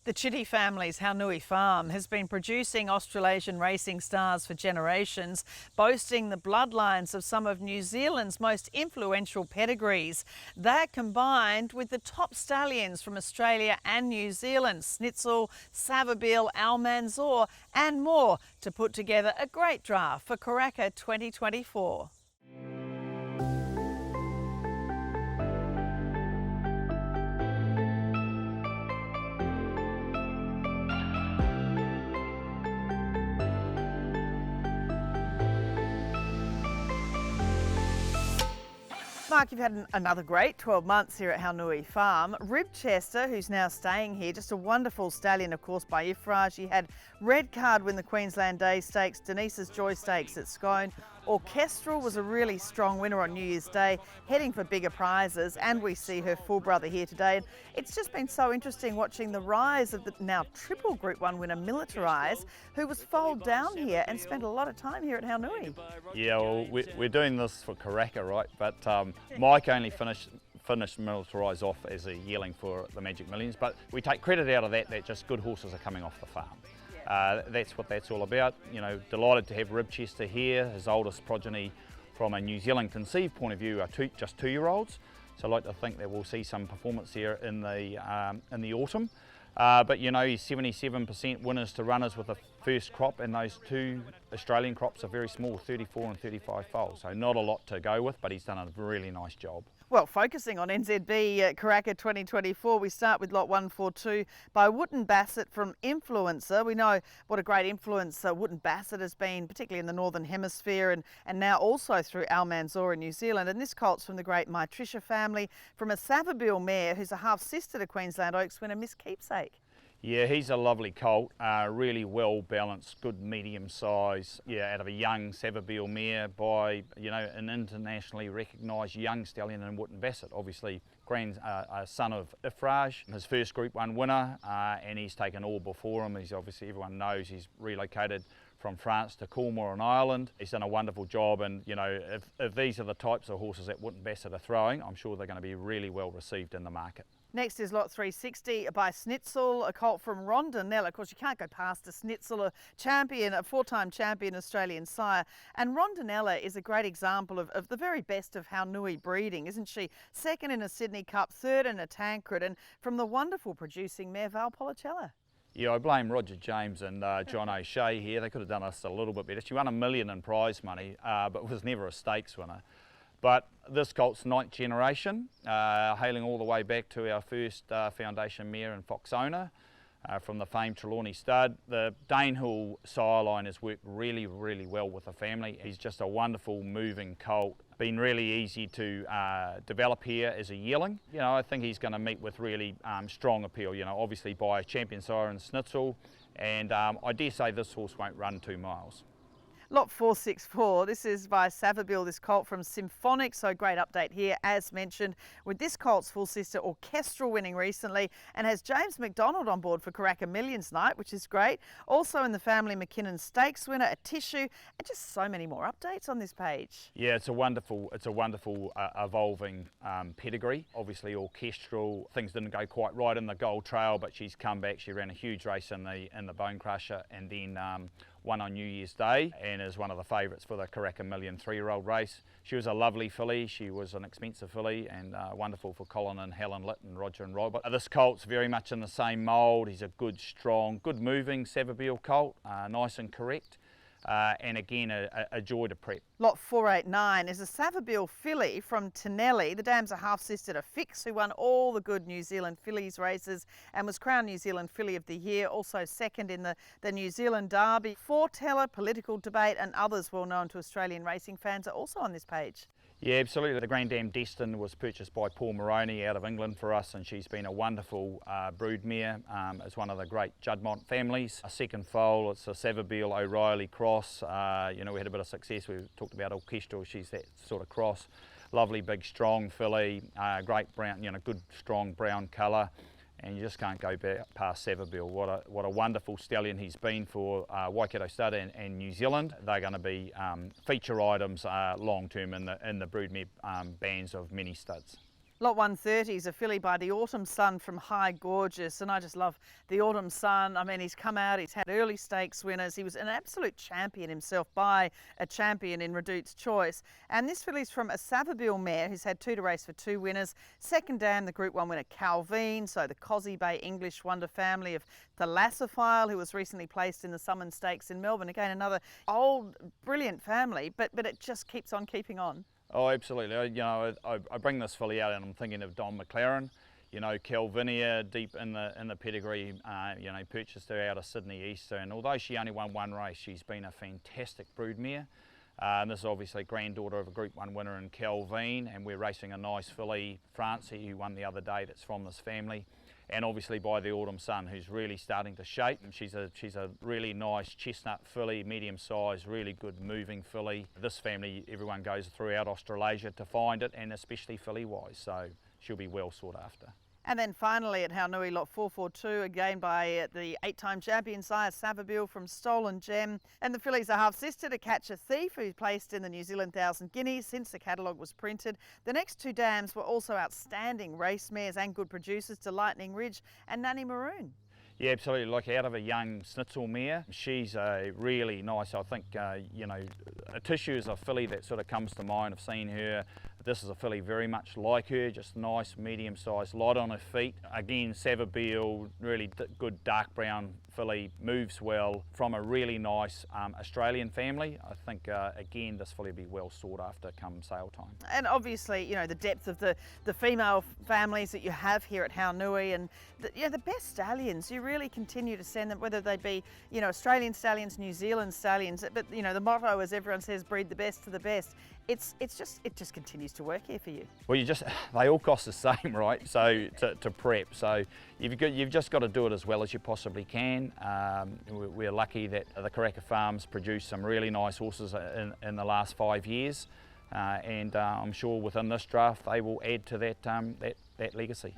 The Chitty family's Haunui Farm has been producing Australasian racing stars for generations, boasting the bloodlines of some of New Zealand's most influential pedigrees. That combined with the top stallions from Australia and New Zealand, Schnitzel, Savabeel, Almanzor and more, to put together a great draft for Karaka 2024. Mark, you've had another great 12 months here at Haunui Farm. Ribchester, who's now staying here, just a wonderful stallion, of course, by Ifraj. He had Red Card win the Queensland Day Stakes, Denise's Joy Stakes at Scone. Orchestral was a really strong winner on New Year's Day, heading for bigger prizes, and we see her full brother here today. And it's just been so interesting watching the rise of the now triple Group 1 winner, Militarize, who was foaled down here and spent a lot of time here at Haunui. Yeah, well, we're doing this for Karaka, right? But Mike only finished Militarize off as a yearling for the Magic Millions, but we take credit out of that just good horses are coming off the farm. That's what that's all about. You know, delighted to have Ribchester here. His oldest progeny from a New Zealand conceived point of view are just 2-year-olds. So I'd like to think that we'll see some performance here in the autumn. But you know, he's 77% winners to runners with the first crop, and those two Australian crops are very small, 34 and 35 foals. So not a lot to go with, but he's done a really nice job. Well, focusing on NZB Karaka 2024, we start with lot 142 by Wootton Bassett from Influencer. We know what a great influence Wootton Bassett has been, particularly in the Northern Hemisphere and now also through Almanzor in New Zealand. And this colt's from the great My Trisha family, from a Savabeel mare who's a half-sister to Queensland Oaks winner Miss Keepsake. Yeah, he's a lovely colt, really well balanced, good medium size. Yeah, out of a young Savabeel mare by, you know, an internationally recognised young stallion in Wootton Bassett, obviously son of Ifraj, his first Group 1 winner, and he's taken all before him. He's obviously, everyone knows he's relocated from France to Cornwall in Ireland. He's done a wonderful job, and you know, if these are the types of horses that Wootton Bassett are throwing, I'm sure they're going to be really well received in the market. Next is lot 360 by Schnitzel, a colt from Rondinella. Of course, you can't go past a Schnitzel, a champion, a 4-time champion Australian sire. And Rondinella is a great example of the very best of Haunui breeding, isn't she? Second in a Sydney Cup, third in a Tancred, and from the wonderful producing mare Valpolicella. Yeah, I blame Roger James and John O'Shea here. They could have done us a little bit better. She won $1 million in prize money, but was never a stakes winner. But this colt's 9th generation, hailing all the way back to our first foundation mare in Foxona from the famed Trelawney stud. The Danehill sire line has worked really, really well with the family. He's just a wonderful moving colt. Been really easy to develop here as a yearling. You know, I think he's going to meet with really strong appeal, you know, obviously by champion sire and Schnitzel, and I dare say this horse won't run 2 miles. Lot 464, this is by Savabeel, this colt from Symphonic, so great update here as mentioned with this colt's full sister Orchestral winning recently, and has James McDonald on board for Karaka Millions night, which is great. Also in the family McKinnon Stakes winner, a Tissue, and just so many more updates on this page. Yeah, it's a wonderful evolving pedigree. Obviously Orchestral, things didn't go quite right in the Gold Trail, but she's come back. She ran a huge race in the Bone Crusher, and then won on New Year's Day, and is one of the favourites for the Karaka Million 3-year-old race. She was a lovely filly. She was an expensive filly, and wonderful for Colin and Helen Litt and Roger and Robert. This colt's very much in the same mould. He's a good, strong, good moving Savabeel colt, nice and correct. And again, a joy to prep. Lot 489 is a Savabeel filly from Tinelli. The dam's a half-sister to Fix, who won all the good New Zealand fillies races and was crowned New Zealand Filly of the Year, also second in the New Zealand Derby. Foreteller, Political Debate and others well known to Australian racing fans are also on this page. Yeah, absolutely. The Grand Dam Destin was purchased by Paul Moroney out of England for us, and she's been a wonderful broodmare. It's one of the great Juddmonte families. A second foal, it's a Savabeel O'Reilly cross. You know, we had a bit of success. We talked about Orchestral, she's that sort of cross. Lovely, big, strong filly, great brown, you know, good, strong brown colour. And you just can't go past Savabeel. What a wonderful stallion he's been for Waikato Stud and New Zealand. They're going to be feature items long term in the broodmare bands of many studs. Lot 130 is a filly by the Autumn Sun from High Gorgeous, and I just love the Autumn Sun. I mean, he's come out, he's had early stakes winners. He was an absolute champion himself by a champion in Redout's Choice. And this filly's from a Savabeel mare who's had 2 to race for 2 winners. Second dam, the Group 1 winner Calvine, so the Cosy Bay English Wonder family of Thalassophile, who was recently placed in the Summon Stakes in Melbourne. Again, another old, brilliant family, but it just keeps on keeping on. Oh, absolutely. I bring this filly out and I'm thinking of Don McLaren. Calvinia, deep in the pedigree, purchased her out of Sydney Easter, and although she only won 1 race, she's been a fantastic broodmare. And this is obviously granddaughter of a Group 1 winner in Calvine, and we're racing a nice filly, Francie, who won the other day, that's from this family. And obviously by the Autumn Sun, who's really starting to shape. And she's a really nice chestnut filly, medium size, really good moving filly. This family, everyone goes throughout Australasia to find it, and especially filly wise, so she'll be well sought after. And then finally at Haunui, lot 442, again by the 8-time champion sire Savabeel from Stolen Gem. And the fillies are half-sister to Catch a Thief, who's placed in the New Zealand 1000 Guineas since the catalogue was printed. The next 2 dams were also outstanding race mares and good producers to Lightning Ridge and Nanny Maroon. Yeah, absolutely. Like out of a young Schnitzel mare, she's a really nice, I think, a Tissue is a filly that sort of comes to mind. I've seen her. This is a filly very much like her, just nice, medium-sized, light on her feet. Again, Savabeel, really good dark brown filly, moves well, from a really nice Australian family. I think, again, this filly will be well sought after come sale time. And obviously, the depth of the female families that you have here at Haunui, and the best stallions, you really continue to send them, whether they be, Australian stallions, New Zealand stallions, but, the motto, as everyone says, breed the best to the best. It just continues to work here for you. Well, they all cost the same, right? So to prep, so you've just got to do it as well as you possibly can. We're lucky that the Karaka farms produced some really nice horses in the last 5 years, and I'm sure within this draft they will add to that legacy.